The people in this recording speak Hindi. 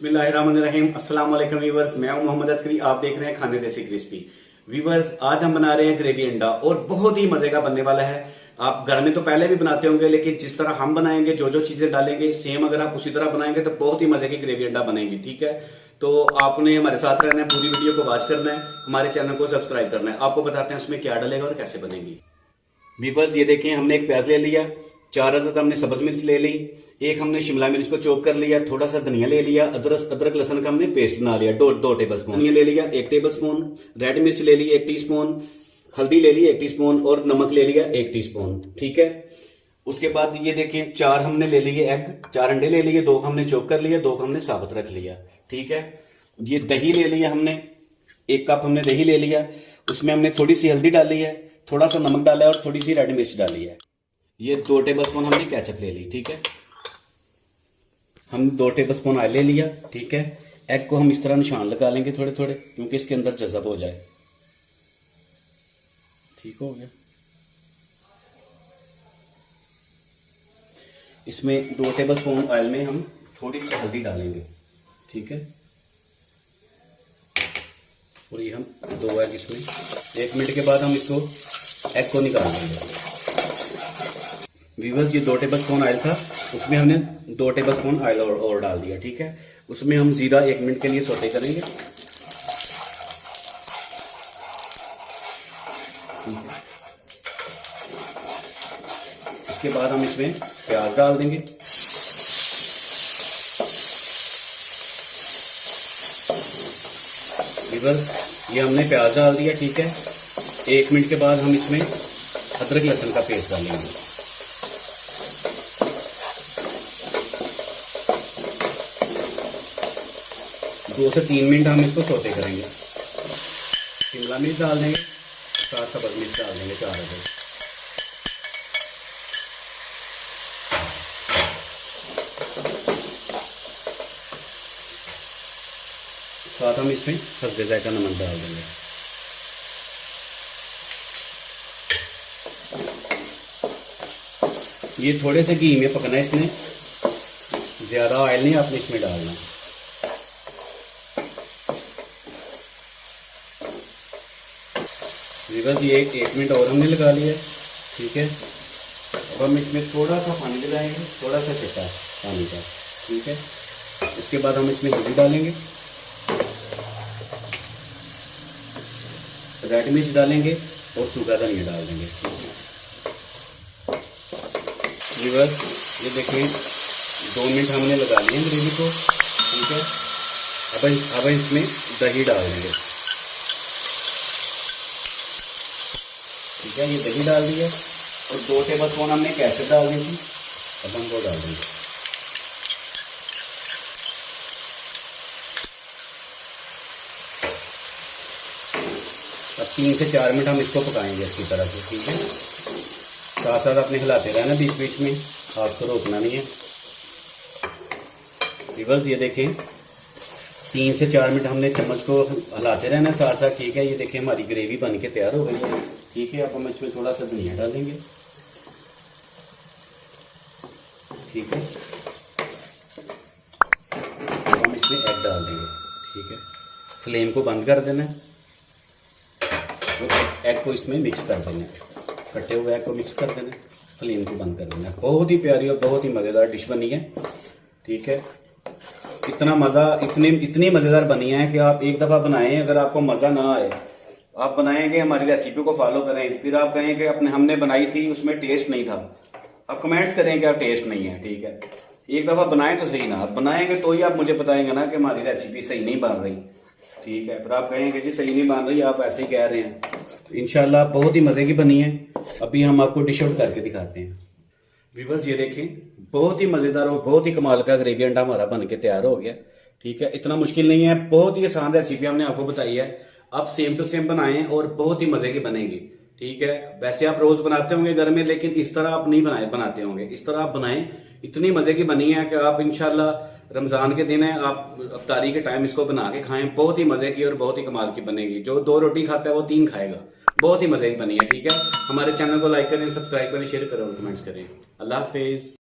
बिस्मिल्लाहिर्रहमानिर्रहीम। अस्सलाम वालेकुम व्यूवर्स, मैं हूं मोहम्मद अस्करी। आप देख रहे हैं खाने देसी क्रिस्पी। व्यूवर्स, आज हम बना रहे हैं ग्रेवी अंडा और बहुत ही मजे का बनने वाला है। आप घर में तो पहले भी बनाते होंगे, लेकिन जिस तरह हम बनाएंगे, जो जो चीजें डालेंगे सेम अगर आप उसी तरह बनाएंगे तो बहुत ही मजे की ग्रेवी अंडा बनेगी। ठीक है, तो आपने हमारे साथ रहना है, पूरी वीडियो को वॉच करना है, हमारे चैनल को सब्सक्राइब करना है। आपको बताते हैं उसमें क्या डलेगा और कैसे बनेगी। व्यूवर्स, ये देखें, हमने एक प्याज ले लिया, 4 अदद हमने सब्ज मिर्च ले ली, एक हमने शिमला मिर्च को चॉप कर लिया, थोड़ा सा धनिया ले लिया, अदरक लहसुन का हमने पेस्ट बना लिया, दो टेबल स्पून धनिया ले लिया, 1 टेबल स्पून रेड मिर्च ले ली, 1 टीस्पून हल्दी ले ली, 1 टीस्पून और नमक ले लिया, 1 टीस्पून। ठीक है, उसके बाद ये देखें, 4 हमने ले लिए एग, 4 अंडे ले लिए, 2 हमने चॉप कर लिया, 2 हमने साबुत रख लिया। ठीक है, ये दही ले लिया हमने, 1 कप हमने दही ले लिया, उसमें हमने थोड़ी सी हल्दी डाली है, थोड़ा सा नमक डाला है और थोड़ी सी रेड मिर्च डाली है। ये 2 टेबल स्पून हमने केचप ले ली। ठीक है, हम 2 टेबल स्पून ऑयल ले लिया। ठीक है, एग को हम इस तरह निशान लगा लेंगे थोड़े थोड़े, क्योंकि इसके अंदर जज़ब हो जाए। ठीक हो गया। इसमें 2 टेबल स्पून ऑयल में हम थोड़ी सी हल्दी डालेंगे। ठीक है, और ये हम 2 एग इसमें, 1 मिनट के बाद हम इसको एग को निकाल लेंगे। व्यूअर्स, ये 2 टेबल स्पून ऑयल था, उसमें हमने 2 टेबल स्पून ऑयल और डाल दिया। ठीक है, उसमें हम जीरा 1 मिनट के लिए सौते करेंगे। ठीक है, इसके बाद हम इसमें प्याज डाल देंगे। व्यूअर्स, ये हमने प्याज डाल दिया। ठीक है, 1 मिनट के बाद हम इसमें अदरक लहसुन का पेस्ट डालेंगे। दो से 3 मिनट हम इसको सौते करेंगे। शिमला मिर्च डाल देंगे, साथ सब्ज मिर्च डाल देंगे 4 अदद। साथ हम इसमें हस्बे जायका नमक डाल देंगे। ये थोड़े से घी में पकना है, इसमें ज्यादा ऑयल नहीं आपने इसमें डालना। व्यूअर्स, ये 1 मिनट और हमने लगा लिया। ठीक है, अब हम इसमें थोड़ा सा पानी लगाएंगे, थोड़ा सा छिटा पानी का। ठीक है, उसके बाद हम इसमें हल्दी डालेंगे, रेड मिर्च डालेंगे और सूखा धनिया डाल देंगे। व्यूअर्स, ये देखिए 2 मिनट हमने लगा लिए ग्रेवी को। ठीक है, अब इसमें दही डाल देंगे। ठीक है, ये दही डाल दिया और 2 टेबल स्पून हमने केचप डाल दी थी, अब हम वो डाल देंगे। अब 3 से 4 मिनट हम इसको पकाएंगे अच्छी तरह से। ठीक है, साथ साथ अपने हिलाते रहना बीच बीच में, आपको रोकना नहीं है। व्यूअर्स, ये देखें, 3 से 4 मिनट हमने चम्मच को हिलाते रहना साथ साथ। ठीक है, ये देखें हमारी ग्रेवी बन के तैयार हो गई है। ठीक है, अब हम इसमें थोड़ा सा धनिया डालेंगे। ठीक है, अब हम इसमें एग डाल देंगे। ठीक है, फ्लेम को बंद कर देना है, तो एग को इसमें मिक्स कर देना है, कटे हुए एग को मिक्स कर देना है, फ्लेम को बंद कर देना है। बहुत ही प्यारी और बहुत ही मज़ेदार डिश बनी है। ठीक है, इतना मज़ा, इतनी मज़ेदार बनी है कि आप एक दफ़ा बनाएं, अगर आपको मज़ा ना आए, आप बनाएंगे, हमारी रेसिपी को फॉलो करें, फिर आप कहें कि हमने बनाई थी उसमें टेस्ट नहीं था, आप कमेंट्स करें कि आप टेस्ट नहीं है। ठीक है, एक दफ़ा बनाएं तो सही ना, आप बनाएंगे तो ही आप मुझे बताएंगे ना कि हमारी रेसिपी सही नहीं बन रही। ठीक है, फिर आप कहेंगे जी सही नहीं बन रही, आप ऐसे ही कह रहे हैं। तो इंशाल्लाह बहुत ही मज़े की बनी है। अभी हम आपको डिश आउट करके दिखाते हैं। व्यूअर्स, ये देखें, बहुत ही मज़ेदार और बहुत ही कमाल का ग्रेवी अंडा हमारा बन के तैयार हो गया। ठीक है, इतना मुश्किल नहीं है, बहुत ही आसान रेसिपी हमने आपको बताई है। आप सेम टू सेम बनाएं और बहुत ही मज़े की बनेगी। ठीक है, वैसे आप रोज़ बनाते होंगे घर में, लेकिन इस तरह आप नहीं बनाते होंगे। इस तरह आप बनाएं, इतनी मज़े की बनी है कि आप इंशाल्लाह रमज़ान के दिन है, आप अफ्तारी के टाइम इसको बना के खाएं। बहुत ही मज़े की और बहुत ही कमाल की बनेगी। जो 2 रोटी खाता है वो 3 खाएगा। बहुत ही मज़े की बनी है। ठीक है, हमारे चैनल को लाइक करें, सब्सक्राइब करें, शेयर करें और कमेंट्स करें। अल्लाह हाफिज़।